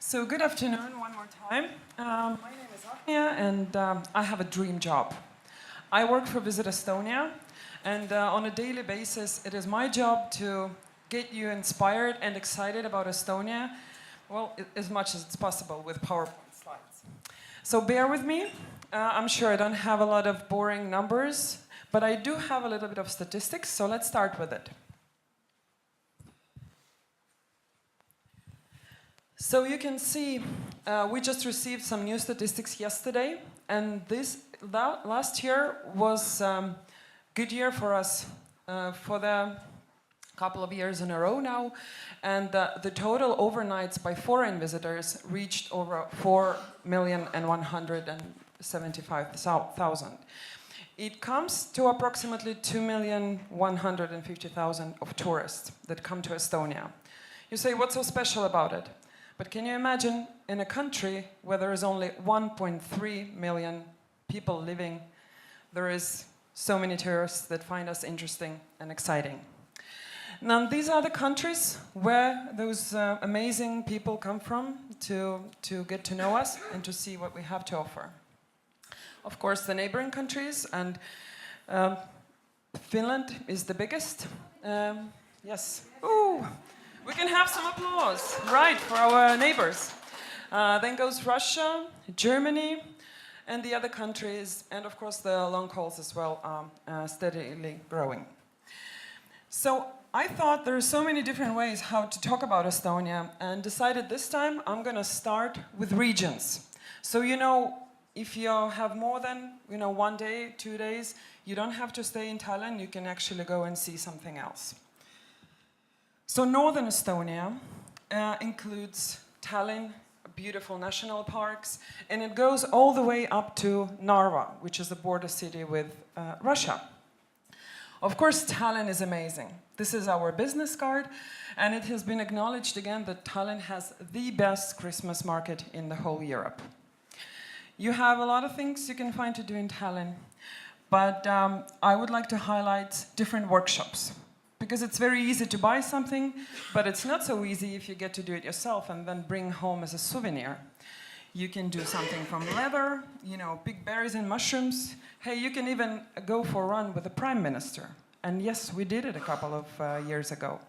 So good afternoon one more time. My name is Agnia and I have a dream job. I work for Visit Estonia and on a daily basis it is my job to get you inspired and excited about Estonia, well, as much as it's possible with PowerPoint slides. So bear with me. I'm sure I don't have a lot of boring numbers, but I do have a little bit of statistics, so let's start with it. So you can see, we just received some new statistics yesterday, and last year was a good year for us for the couple of years in a row now, and the total overnights by foreign visitors reached over 4,175,000. It comes to approximately 2,150,000 of tourists that come to Estonia. You say, what's so special about it? But can you imagine in a country where there is only 1.3 million people living, there is so many tourists that find us interesting and exciting. Now, these are the countries where those amazing people come from to get to know us and to see what we have to offer. Of course, the neighboring countries, and Finland is the biggest. Yes. Ooh. We can have some applause, right, for our neighbors. Then goes Russia, Germany, and the other countries, and of course the long hauls as well are steadily growing. So I thought there are so many different ways how to talk about Estonia, and decided this time I'm going to start with regions. So if you have more than 1 day, 2 days, you don't have to stay in Tallinn, you can actually go and see something else. So northern Estonia includes Tallinn, beautiful national parks, and it goes all the way up to Narva, which is the border city with Russia. Of course, Tallinn is amazing. This is our business card, and it has been acknowledged again that Tallinn has the best Christmas market in the whole Europe. You have a lot of things you can find to do in Tallinn, but I would like to highlight different workshops. Because it's very easy to buy something, but it's not so easy if you get to do it yourself and then bring home as a souvenir. You can do something from leather, big berries and mushrooms. Hey, you can even go for a run with the Prime Minister. And yes, we did it a couple of years ago.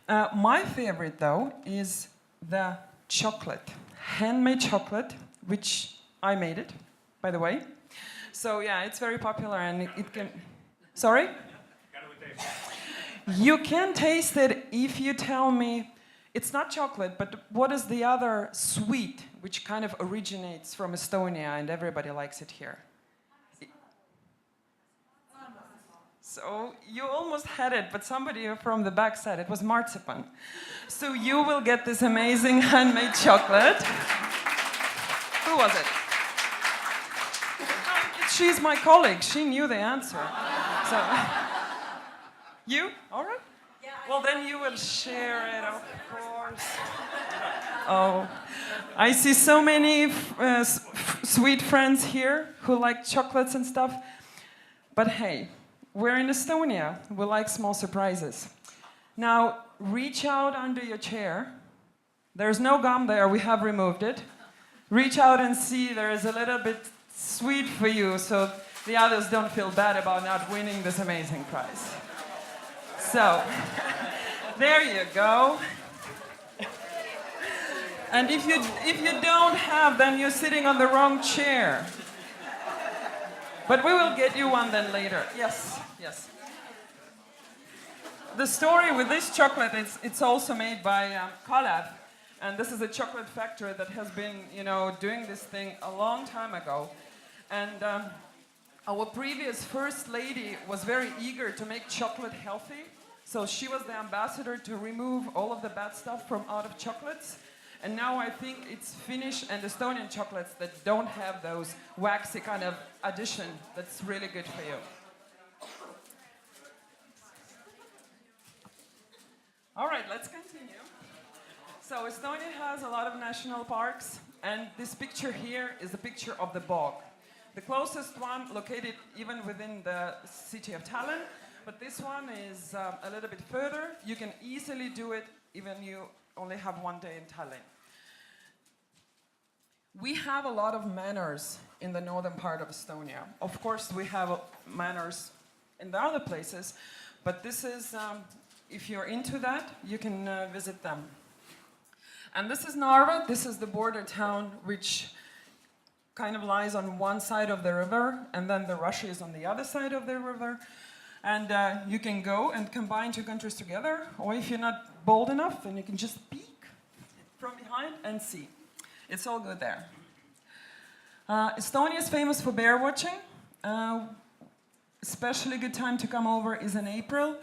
My favorite, though, is the chocolate, handmade chocolate, which I made it, by the way. So yeah, it's very popular and it can... Sorry? You can taste it if you tell me it's not chocolate, but what is the other sweet which kind of originates from Estonia and everybody likes it here? So you almost had it, but somebody from the back said it was marzipan. So you will get this amazing handmade chocolate. Who was it? She's my colleague. She knew the answer. So. You? All right. Yeah, well, then you will share it, of course. Oh, I see so many sweet friends here who like chocolates and stuff. But hey, we're in Estonia. We like small surprises. Now, reach out under your chair. There's no gum there. We have removed it. Reach out and see. There is a little bit sweet for you, so the others don't feel bad about not winning this amazing prize. So, there you go. And if you don't have, then you're sitting on the wrong chair. But we will get you one then later. Yes, yes. The story with this chocolate is it's also made by Kalev, and this is a chocolate factory that has been, doing this thing a long time ago. And our previous first lady was very eager to make chocolate healthy. So she was the ambassador to remove all of the bad stuff from out of chocolates. And now I think it's Finnish and Estonian chocolates that don't have those waxy kind of addition that's really good for you. All right, let's continue. So Estonia has a lot of national parks, and this picture here is a picture of the bog. The closest one located even within the city of Tallinn. But this one is a little bit further. You can easily do it even you only have 1 day in Tallinn. We have a lot of manners in the northern part of Estonia. Of course, we have manners in the other places, but this is, if you're into that, you can visit them. And this is Narva. This is the border town which kind of lies on one side of the river, and then the Russia is on the other side of the river. And you can go and combine two countries together, or if you're not bold enough, then you can just peek from behind and see. It's all good there. Estonia is famous for bear watching. Especially good time to come over is in April.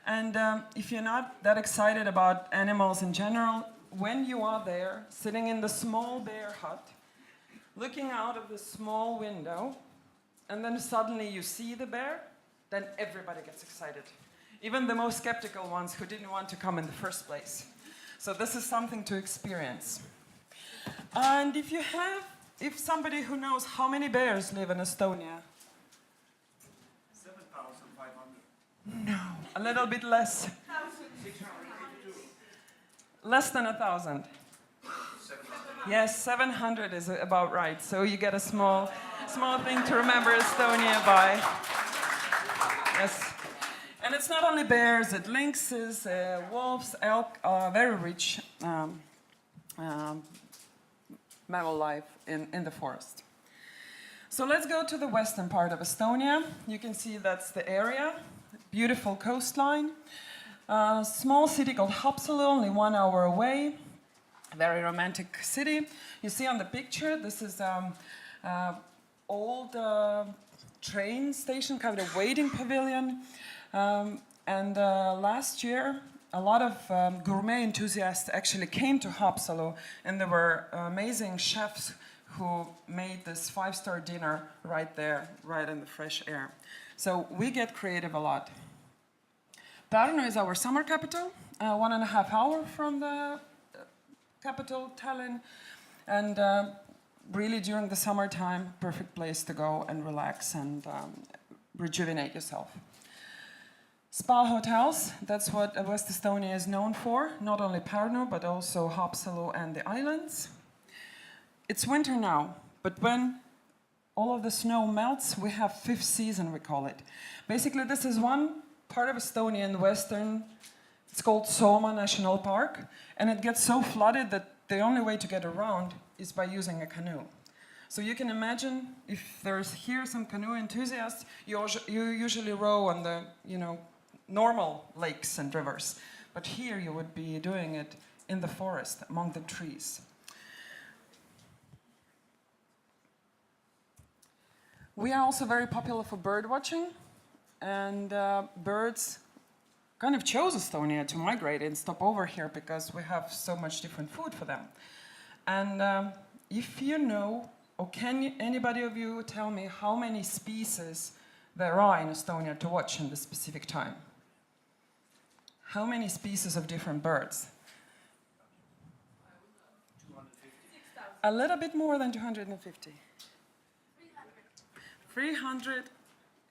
And if you're not that excited about animals in general, when you are there, sitting in the small bear hut, looking out of the small window, and then suddenly you see the bear, then everybody gets excited. Even the most skeptical ones who didn't want to come in the first place. So this is something to experience. And if somebody who knows how many bears live in Estonia? 7,500. No, a little bit less. 682. Less than 1,000. 700. Yes, 700 is about right. So you get a small thing to remember Estonia by. Yes. And it's not only bears, it's lynxes, wolves, elk, very rich mammal life in the forest. So let's go to the western part of Estonia. You can see that's the area. Beautiful coastline. Small city called Haapsalu, only 1 hour away. Very romantic city. You see on the picture, this is old train station, kind of waiting pavilion. And last year, a lot of gourmet enthusiasts actually came to Haapsalu, and there were amazing chefs who made this 5-star dinner right there, right in the fresh air. So we get creative a lot. Pärnu is our summer capital, 1.5 hours from the capital, Tallinn, and really during the summertime, perfect place to go and relax and rejuvenate yourself. Spa hotels, that's what West Estonia is known for, not only Pärnu, but also Haapsalu and the islands. It's winter now, but when all of the snow melts, we have 5th season, we call it. Basically, this is one part of Estonia in western, it's called Soma National Park, and it gets so flooded that the only way to get around is by using a canoe. So you can imagine if there's here some canoe enthusiasts, you usually row on the, normal lakes and rivers. But here you would be doing it in the forest, among the trees. We are also very popular for bird watching, and birds kind of chose Estonia to migrate and stop over here because we have so much different food for them. And if you know, or can anybody of you tell me how many species there are in Estonia to watch in this specific time? How many species of different birds? 250. A little bit more than 250. 300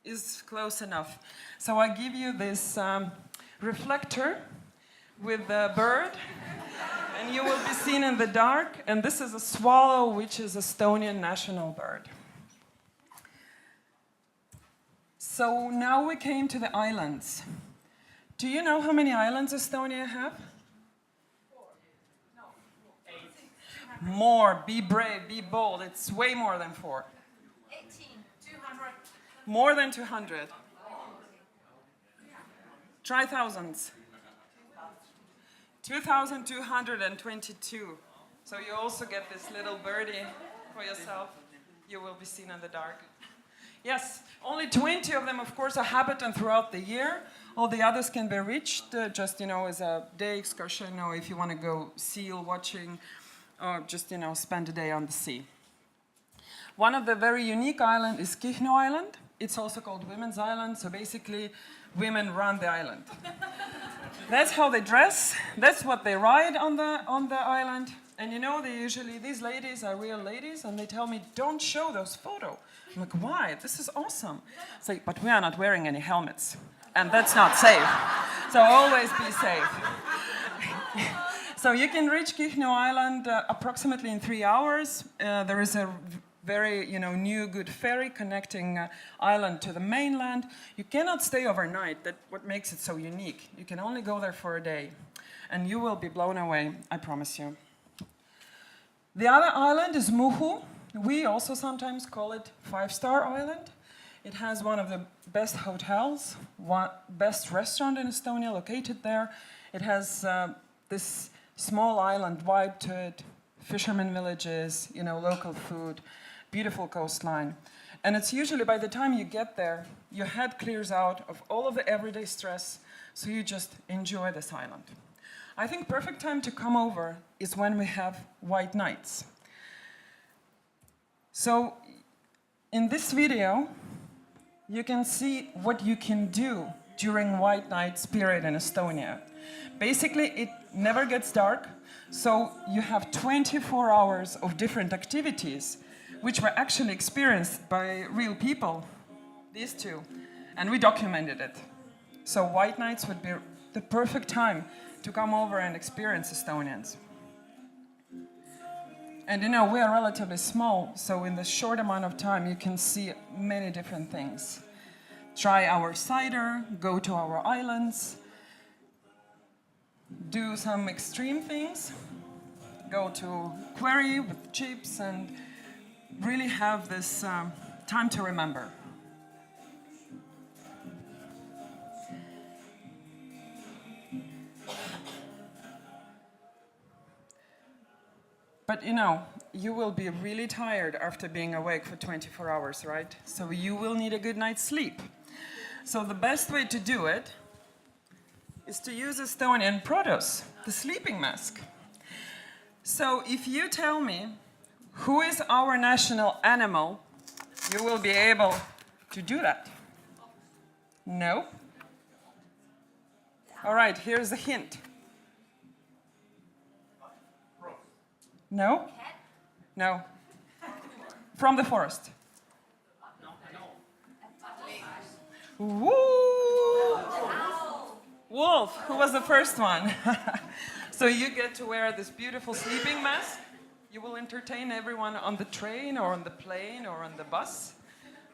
is close enough. So I give you this reflector with the bird, and you will be seen in the dark. And this is a swallow, which is Estonian national bird. So now we came to the islands. Do you know how many islands Estonia have? 4. No. 8. More. Be brave, be bold. It's way more than 4. 18. 200. More than 200. Try thousands. 2,222. So you also get this little birdie for yourself. You will be seen in the dark. Yes, only 20 of them, of course, are habitant throughout the year. All the others can be reached just, as a day excursion, or if you want to go seal watching, or just, spend a day on the sea. One of the very unique islands is Kino Island. It's also called Women's Island, so basically women run the island. That's how they dress, that's what they ride on the island. And these ladies are real ladies, and they tell me, don't show those photos. I'm like, why? This is awesome. It's like, but we are not wearing any helmets, and that's not safe. So always be safe. So you can reach Kino Island approximately in 3 hours. There is a very new good ferry connecting island to the mainland. You cannot stay overnight. That's what makes it so unique. You can only go there for a day. And you will be blown away, I promise you. The other island is Muhu. We also sometimes call it 5-star island. It has one of the best hotels, best restaurant in Estonia located there. It has this small island vibe to it, fishermen villages, local food, beautiful coastline. And it's usually by the time you get there, your head clears out of all of the everyday stress, so you just enjoy this island. I think perfect time to come over is when we have white nights. So in this video, you can see what you can do during white nights period in Estonia. Basically, it never gets dark, so you have 24 hours of different activities, which were actually experienced by real people, these two, and we documented it. So white nights would be the perfect time to come over and experience Estonians. And we are relatively small, so in this short amount of time you can see many different things. Try our cider, go to our islands, do some extreme things, go to quarry with chips, and really have this time to remember. But you will be really tired after being awake for 24 hours, right? So you will need a good night's sleep. So the best way to do it is to use Estonian produce, the sleeping mask. So if you tell me who is our national animal, you will be able to do that. No? All right, here's a hint. No? No. From the forest. Woo! Wolf, who was the first one? So you get to wear this beautiful sleeping mask. You will entertain everyone on the train or on the plane or on the bus.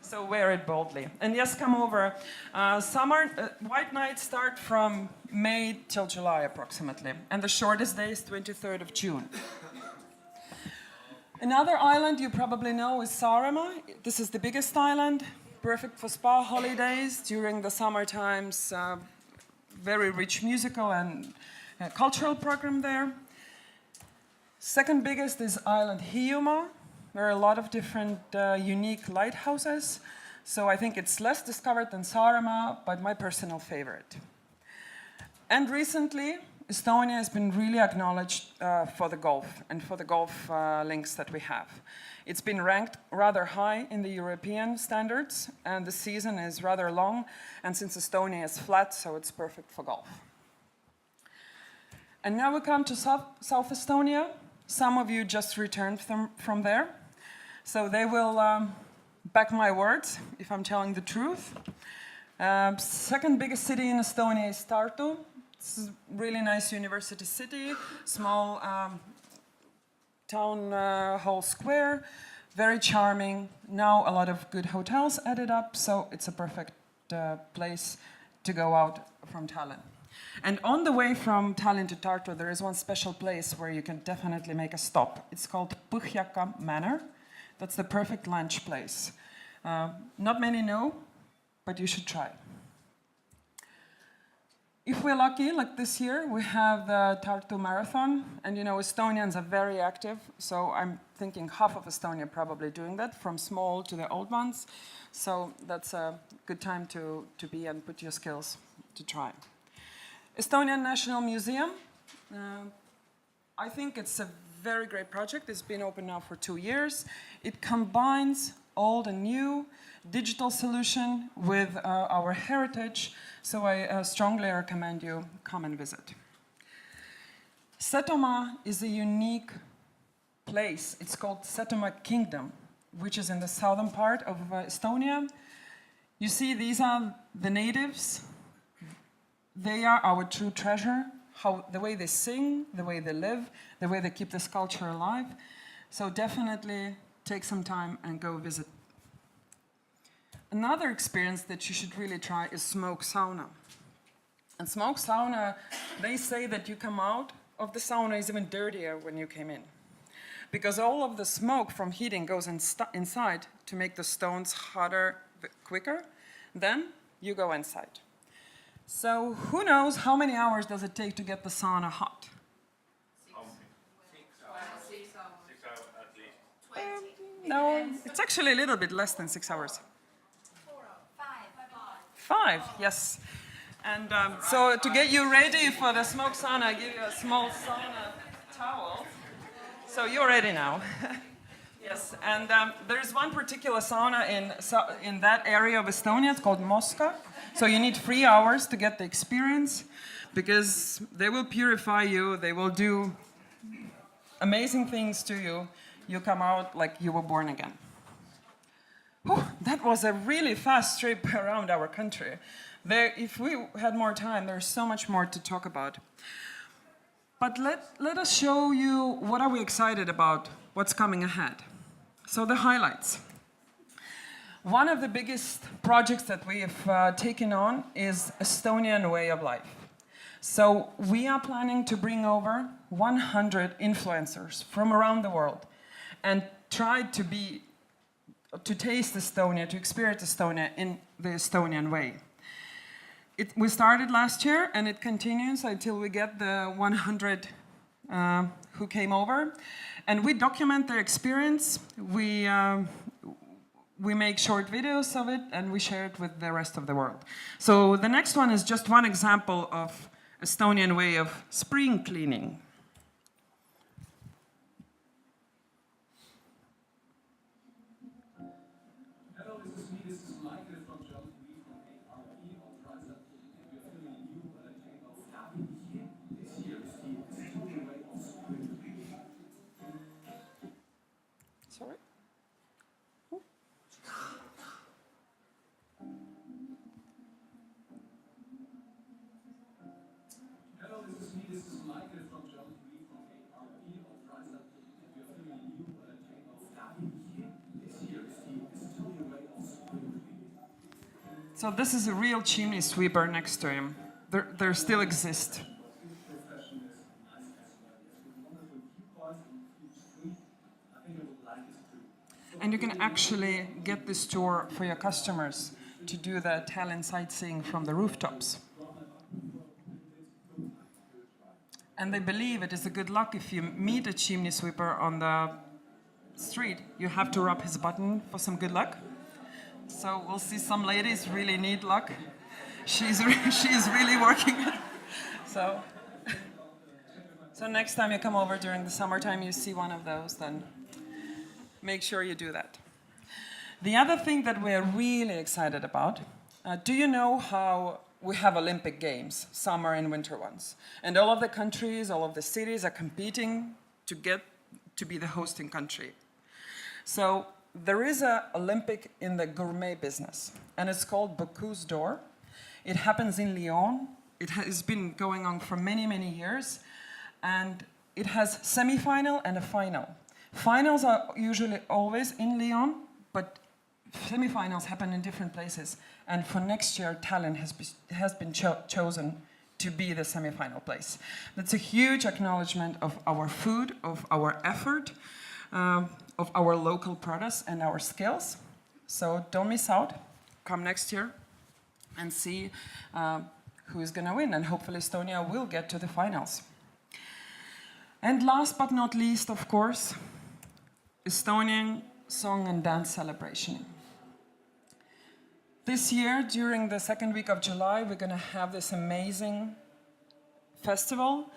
So wear it boldly. And yes, come over. White nights start from May till July approximately. And the shortest day is 23rd of June. Another island you probably know is Saaremaa. This is the biggest island, perfect for spa holidays during the summer times. Very rich musical and cultural program there. Second biggest is island Hiiumaa. There are a lot of different unique lighthouses. So I think it's less discovered than Saaremaa, but my personal favorite. And recently, Estonia has been really acknowledged for the golf and for the golf links that we have. It's been ranked rather high in the European standards, and the season is rather long, and since Estonia is flat, so it's perfect for golf. And now we come to South Estonia. Some of you just returned from there, so they will back my words if I'm telling the truth. Second biggest city in Estonia is Tartu. It's a really nice university city, small town hall square, very charming. Now a lot of good hotels added up, so it's a perfect place to go out from Tallinn. And on the way from Tallinn to Tartu, there is one special place where you can definitely make a stop. It's called Põhjaka Manor. That's the perfect lunch place. Not many know, but you should try. If we're lucky, like this year, we have the Tartu Marathon, and Estonians are very active, so I'm thinking half of Estonia probably doing that, from small to the old ones. So that's a good time to be and put your skills to try. Estonian National Museum, I think it's a very great project. It's been open now for 2 years. It combines old and new, digital solution with our heritage, so I strongly recommend you come and visit. Saaremaa is a unique place. It's called Saaremaa Kingdom, which is in the southern part of Estonia. You see, these are the natives. They are our true treasure, how the way they sing, the way they live, the way they keep this culture alive. So definitely take some time and go visit. Another experience that you should really try is smoke sauna. And smoke sauna, they say that you come out of the sauna is even dirtier when you came in, because all of the smoke from heating goes inside to make the stones hotter quicker. Then you go inside. So who knows how many hours does it take to get the sauna hot? 6 hours. 6 hours. 6 hours at least. 20. No, it's actually a little bit less than 6 hours. 4 hours. 5, yes. And so to get you ready for the smoke sauna, I give you a small sauna towel. So you're ready now. Yes, and there's one particular sauna in that area of Estonia. It's called Moska. So you need 3 hours to get the experience, because they will purify you. They will do amazing things to you. You come out like you were born again. Whew, that was a really fast trip around our country. If we had more time, there's so much more to talk about. But let us show you what are we excited about, what's coming ahead. So the highlights. One of the biggest projects that we have taken on is Estonian Way of Life. So we are planning to bring over 100 influencers from around the world and try to taste Estonia, to experience Estonia in the Estonian way. We started last year, and it continues until we get the 100 who came over. And we document their experience. We make short videos of it, and we share it with the rest of the world. So the next one is just one example of Estonian way of spring cleaning. Hello, this is me. This is Michael from Germany from ARP Authorized. And we're filming a new take of Agnia. This here is the Estonian way of spring cleaning. Sorry? Hello, this is me. This is Michael from Germany from ARP Authorized. And we're filming a new take of Agnia. This here is the Estonian way of spring cleaning. So this is a real chimney sweeper next to him. There still exist. Professionals, nice as well. Yes, with wonderful viewpoints and huge screen. I think you would like it too. And you can actually get this tour for your customers to do the Italian sightseeing from the rooftops. And they believe it is a good luck if you meet a chimney sweeper on the street. You have to rub his button for some good luck. So we'll see some ladies really need luck. She's really working. So next time you come over during the summertime, you see one of those, then make sure you do that. The other thing that we're really excited about, do you know how we have Olympic Games, summer and winter ones? And all of the countries, all of the cities are competing to get to be the hosting country. So there is an Olympic in the gourmet business, and it's called Bocuse d'Or. It happens in Lyon. It has been going on for many, many years, and it has semi-final and a final. Finals are usually always in Lyon, but semi-finals happen in different places. And for next year, Tallinn has been chosen to be the semi-final place. That's a huge acknowledgement of our food, of our effort, of our local products and our skills. So don't miss out. Come next year and see who is going to win. And hopefully Estonia will get to the finals. And last but not least, of course, Estonian Song and Dance Celebration. This year, during the second week of July, we're going to have this amazing festival.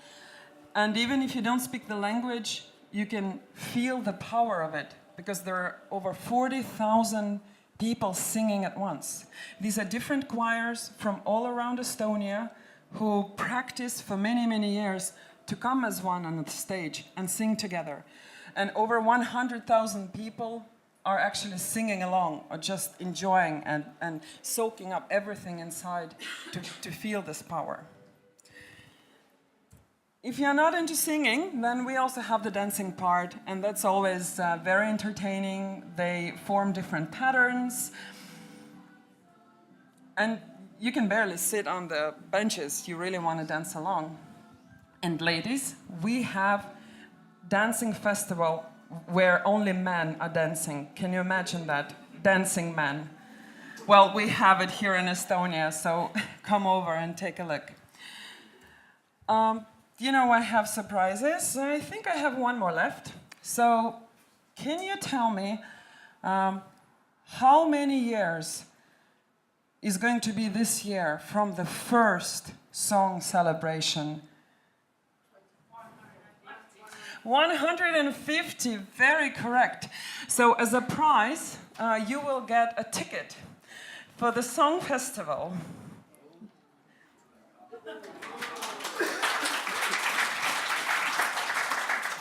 And even if you don't speak the language, you can feel the power of it, because there are over 40,000 people singing at once. These are different choirs from all around Estonia who practice for many, many years to come as one on the stage and sing together. And over 100,000 people are actually singing along or just enjoying and soaking up everything inside to feel this power. If you're not into singing, then we also have the dancing part, and that's always very entertaining. They form different patterns, and you can barely sit on the benches. You really want to dance along. And ladies, we have dancing festival where only men are dancing. Can you imagine that? Dancing men. Well, we have it here in Estonia, so come over and take a look. You know, I have surprises. I think I have one more left. So, can you tell me how many years is going to be this year from the first song celebration? 150, very correct. So, as a prize, you will get a ticket for the song festival.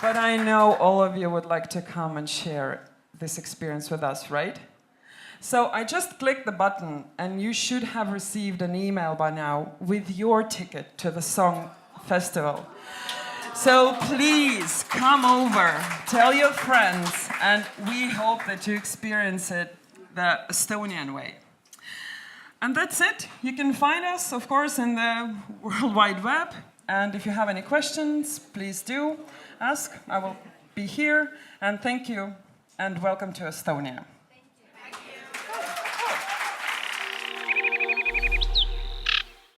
But I know all of you would like to come and share this experience with us, right? So I just clicked the button, and you should have received an email by now with your ticket to the song festival. So please come over, tell your friends, and we hope that you experience it the Estonian way. And that's it. You can find us, of course, in the World Wide Web. And if you have any questions, please do ask. I will be here. And thank you, and welcome to Estonia.